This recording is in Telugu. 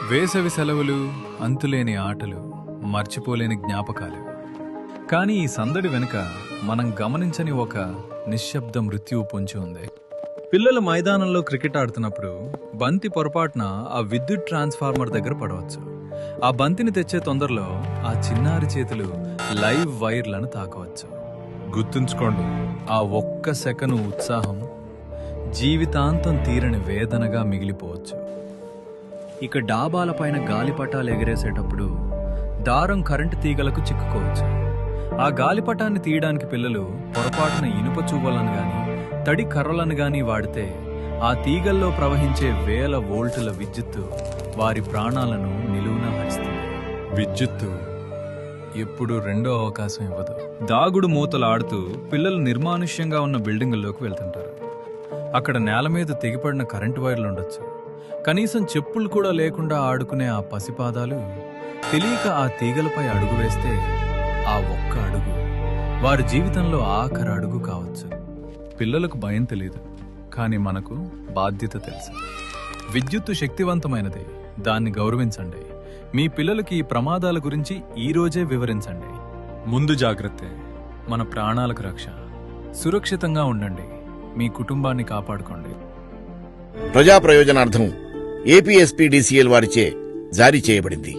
వేసవి సెలవులు, అంతులేని ఆటలు, మర్చిపోలేని జ్ఞాపకాలు. కానీ ఈ సందడి వెనుక మనం గమనించని ఒక నిశ్శబ్ద మృత్యువు పొంచి ఉంది. పిల్లలు మైదానంలో క్రికెట్ ఆడుతున్నప్పుడు బంతి పొరపాటున ఆ విద్యుత్ ట్రాన్స్ఫార్మర్ దగ్గర పడవచ్చు. ఆ బంతిని తెచ్చే తొందరలో ఆ చిన్నారి చేతులు లైవ్ వైర్లను తాకవచ్చు. గుర్తుంచుకోండి, ఆ ఒక్క సెకను ఉత్సాహం జీవితాంతం తీరని వేదనగా మిగిలిపోవచ్చు. ఇక డాబాలపైన గాలిపటాలు ఎగరేసేటప్పుడు దారం కరెంటు తీగలకు చిక్కుకోవచ్చు. ఆ గాలిపటాన్ని తీయడానికి పిల్లలు పొరపాటున ఇనుప చువ్వలను గాని తడి కర్రలను గాని వాడితే ఆ తీగల్లో ప్రవహించే వేల వోల్టుల విద్యుత్తు వారి ప్రాణాలను నిలువునా హరిస్తుంది. విద్యుత్తు ఎప్పుడు రెండో అవకాశం ఇవ్వదు. దాగుడు మూతలు ఆడుతూ పిల్లలు నిర్మానుష్యంగా ఉన్న బిల్డింగుల్లోకి వెళ్తుంటారు. అక్కడ నేల మీద తెగిపడిన కరెంటు వైర్లు ఉండొచ్చు. కనీసం చెప్పులు కూడా లేకుండా ఆడుకునే ఆ పసిపాదాలు తెలియక ఆ తీగలపై అడుగు వేస్తే ఆ ఒక్క అడుగు వారి జీవితంలో ఆఖరి అడుగు కావచ్చు. పిల్లలకు భయం తెలియదు, కానీ మనకు బాధ్యత తెలుసు. విద్యుత్తు శక్తివంతమైనది, దాన్ని గౌరవించండి. మీ పిల్లలకి ఈ ప్రమాదాల గురించి ఈ రోజే వివరించండి. ముందు జాగ్రత్తే మన ప్రాణాలకు రక్ష. సురక్షితంగా ఉండండి, మీ కుటుంబాన్ని కాపాడుకోండి. ప్రజా ప్రయోజనార్థం ఏపీఎస్పీడీసీఎల్ వారిచే జారీ చేయబడింది.